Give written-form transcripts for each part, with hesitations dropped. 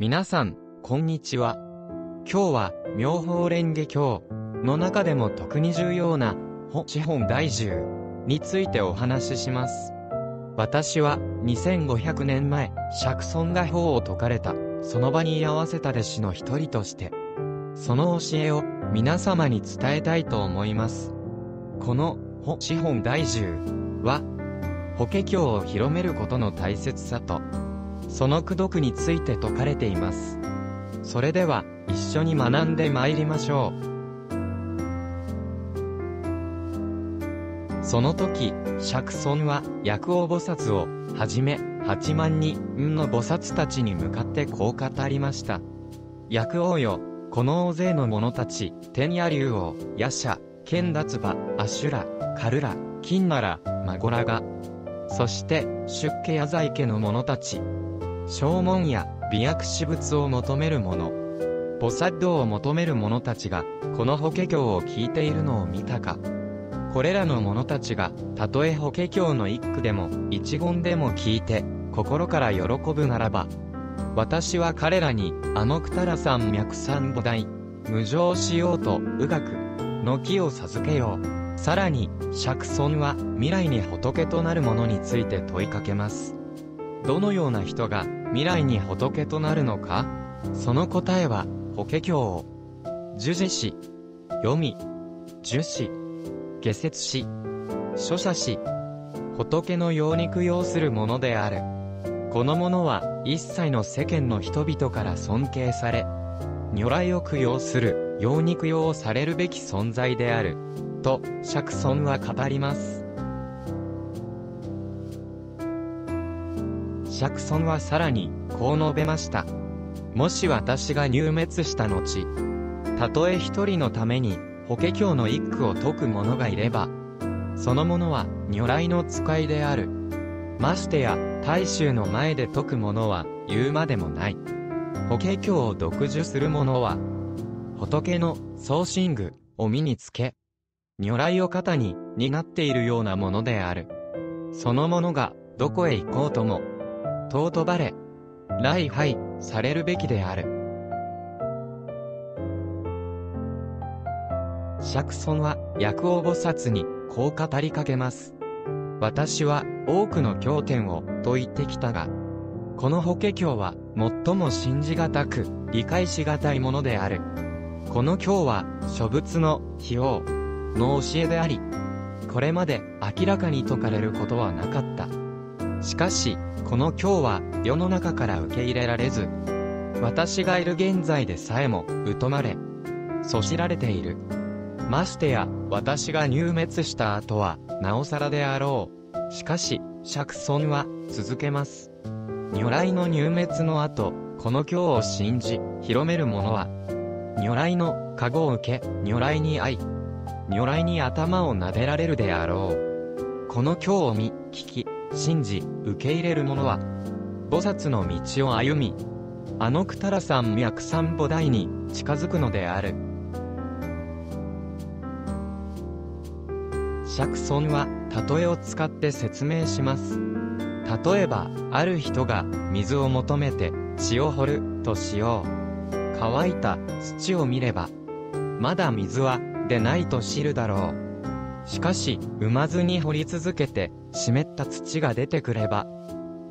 皆さん、こんにちは。今日は、妙法蓮華経の中でも特に重要な、法師本第10についてお話しします。私は、2500年前、釈尊が法を説かれた、その場に居合わせた弟子の一人として、その教えを皆様に伝えたいと思います。この、法師本第10は、法華経を広めることの大切さと、その功徳について説かれています。それでは、一緒に学んで参りましょう。その時、釈尊は薬王菩薩をはじめ8万人の菩薩たちに向かってこう語りました。薬王よ、この大勢の者たち、天野竜王、夜叉、剣脱馬、アシュラ、カルラ、キンナラ、マゴラガ、そして出家や在家の者たち、証文や美薬施物を求める者、菩薩道を求める者たちが、この法華経を聞いているのを見たか。これらの者たちが、たとえ法華経の一句でも、一言でも聞いて、心から喜ぶならば、私は彼らに、アノクタラ山脈三菩提、無常しようと、右学の木を授けよう。さらに、釈尊は、未来に仏となる者について問いかけます。どのような人が、未来に仏となるのか？その答えは、法華経を受持し、読み、受し、下説し、書写し、仏のように供養するものである。この者は、一切の世間の人々から尊敬され、如来を供養する、ように供養されるべき存在である。と、釈尊は語ります。釈尊はさらに、こう述べました。もし私が入滅した後、たとえ一人のために、法華経の一句を説く者がいれば、その者は如来の使いである。ましてや、大衆の前で説く者は言うまでもない。法華経を読受する者は、仏の宗真具を身につけ、如来を肩に担っているようなものである。その者がどこへ行こうとも、尊ばれ、礼拝されるべきである。釈尊は薬王菩薩にこう語りかけます。私は多くの経典をと言ってきたが、この法華経は最も信じがたく理解しがたいものである。この経は諸仏の非応の教えであり、これまで明らかに説かれることはなかった。しかし、この経は世の中から受け入れられず、私がいる現在でさえも疎まれ、そしられている。ましてや、私が入滅した後は、なおさらであろう。しかし、釈尊は、続けます。如来の入滅の後、この経を信じ、広める者は、如来の加護を受け、如来に会い、如来に頭を撫でられるであろう。この経を見、聞き、信じ、受け入れる者は、菩薩の道を歩み、アノクタラ山脈三菩提に近づくのである。釈尊は、例えを使って説明します。例えば、ある人が水を求めて地を掘るとしよう。乾いた土を見れば、まだ水は出ないと知るだろう。しかし、産まずに掘り続けて湿った土が出てくれば、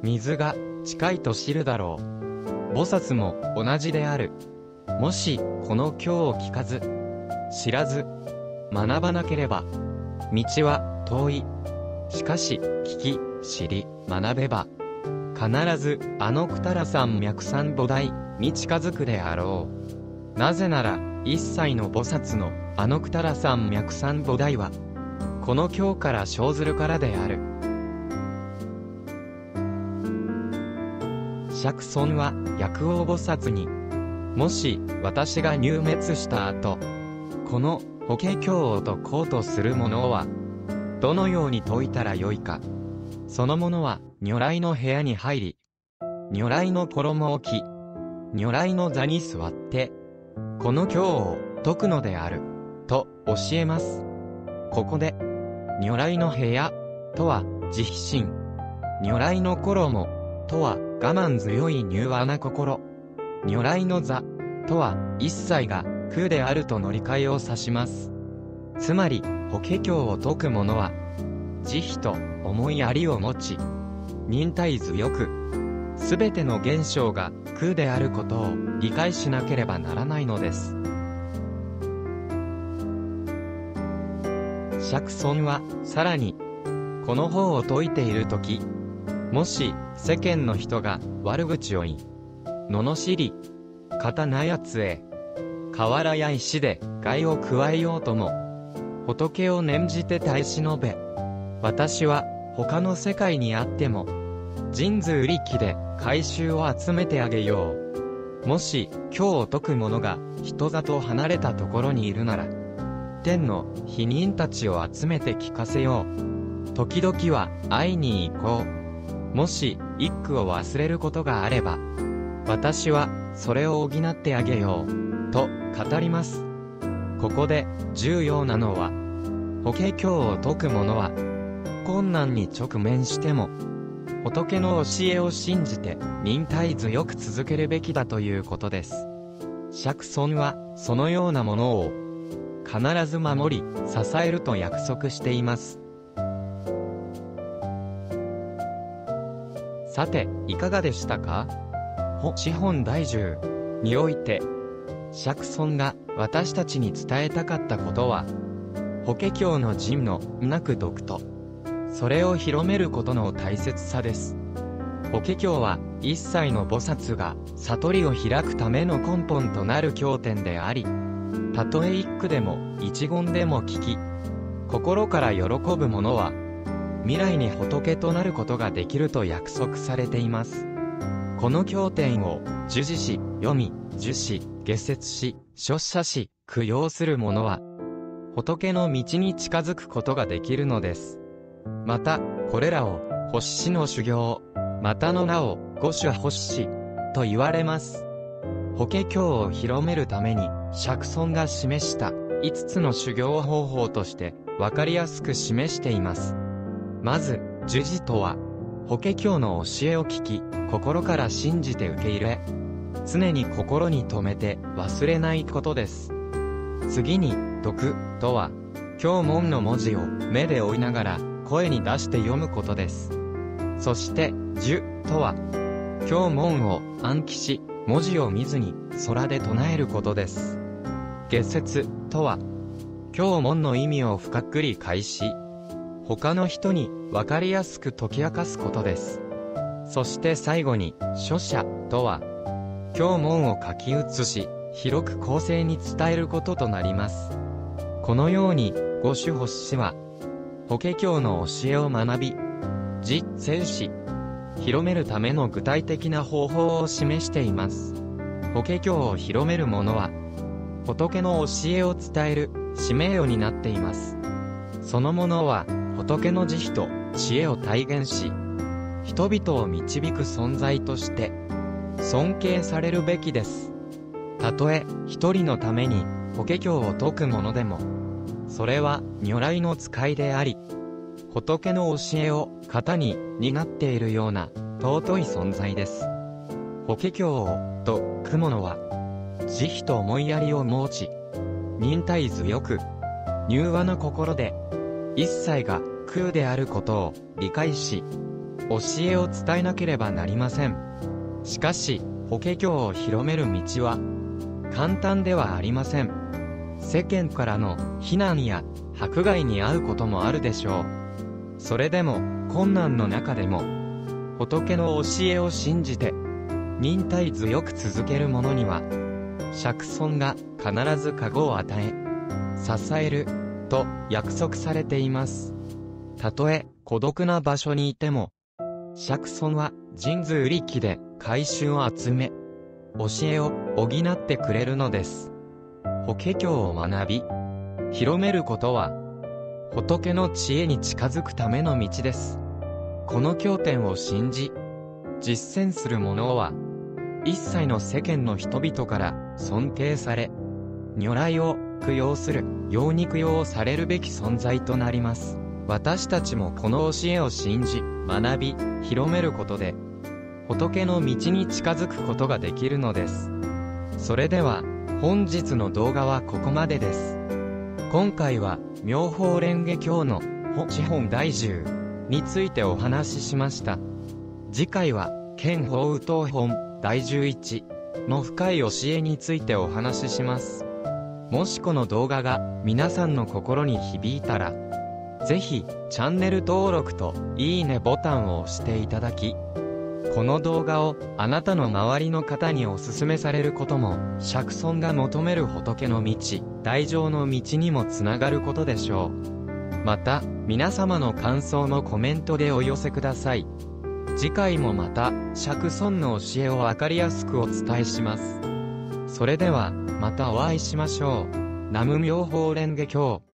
水が近いと知るだろう。菩薩も同じである。もし、この経を聞かず、知らず、学ばなければ、道は遠い。しかし、聞き、知り、学べば、必ず、アノクタラ山脈三菩提に近づくであろう。なぜなら、一切の菩薩のアノクタラ山脈三菩提は、この経から生ずるからである。釈尊は薬王菩薩に、もし私が入滅した後、この法華経を説こうとする者は、どのように説いたらよいか。その者は如来の部屋に入り、如来の衣を着、如来の座に座って、この経を説くのである、と教えます。ここで、如来の部屋とは慈悲心、如来の衣とは我慢強い柔和な心、如来の座とは、一切が空であるとの理解を指します。つまり、法華経を説く者は、慈悲と思いやりを持ち、忍耐強く、すべての現象が空であることを理解しなければならないのです。釈尊は、さらに、この法を説いているとき、もし、世間の人が悪口を言い、罵り、刀や杖、瓦や石で害を加えようとも、仏を念じて耐え忍べ。私は、他の世界にあっても、人数力で改宗を集めてあげよう。もし、経を説く者が人里離れたところにいるなら、天の非人たちを集めて聞かせよう。時々は会いに行こう。もし一句を忘れることがあれば、私はそれを補ってあげよう。と語ります。ここで重要なのは、法華経を説く者は、困難に直面しても、仏の教えを信じて忍耐強く続けるべきだということです。釈尊はそのようなものを必ず守り、支えると約束しています。さて、いかがでしたか？法師本第10において、釈尊が私たちに伝えたかったことは、法華経の仁のなく読と、それを広めることの大切さです。法華経は、一切の菩薩が悟りを開くための根本となる経典であり、たとえ一句でも一言でも聞き、心から喜ぶ者は、未来に仏となることができると約束されています。この経典を受持し、読み、受し、解説し、出社し、供養する者は、仏の道に近づくことができるのです。また、これらを、法師の修行、またの名を、五種法師、と言われます。法華経を広めるために、釈尊が示した、5つの修行方法として、わかりやすく示しています。まず、受持とは、法華経の教えを聞き、心から信じて受け入れ、常に心に留めて忘れないことです。次に、読とは、経文の文字を目で追いながら声に出して読むことです。そして、受とは、経文を暗記し、文字を見ずに空で唱えることです。解説とは、経文の意味を深く理解し、他の人に分かりやすく解き明かすことです。そして最後に、書写とは、経文を書き写し、広く後世に伝えることとなります。このように、五種法師は、法華経の教えを学び、実践し、広めるための具体的な方法を示しています。法華経を広める者は、仏の教えを伝える使命を担っています。その者は、仏の慈悲と知恵を体現し、人々を導く存在として、尊敬されるべきです。たとえ、一人のために、法華経を説く者でも、それは如来の使いであり、仏の教えを型に担っているような尊い存在です。法華経を説く者は、慈悲と思いやりを持ち、忍耐強く、柔和な心で、一切が空であることを理解し、教えを伝えなければなりません。しかし、法華経を広める道は、簡単ではありません。世間からの非難や迫害に遭うこともあるでしょう。それでも、困難の中でも、仏の教えを信じて、忍耐強く続ける者には、釈尊が必ず加護を与え、支える、と約束されています。たとえ孤独な場所にいても、釈尊は人数力で改宗を集め、教えを補ってくれるのです。法華経を学び、広めることは、仏の知恵に近づくための道です。この経典を信じ、実践する者は、一切の世間の人々から尊敬され、如来を供養するように供養されるべき存在となります。私たちもこの教えを信じ、学び、広めることで、仏の道に近づくことができるのです。それでは、本日の動画はここまでです。今回は、妙法蓮華経の、資本第10についてお話ししました。次回は、見法雨東本第11の深い教えについてお話しします。もしこの動画が皆さんの心に響いたら、ぜひチャンネル登録といいねボタンを押していただき、この動画をあなたの周りの方にお勧めされることも、釈尊が求める仏の道、大乗の道にもつながることでしょう。また、皆様の感想もコメントでお寄せください。次回もまた、釈尊の教えをわかりやすくお伝えします。それでは、またお会いしましょう。南無妙法蓮華経。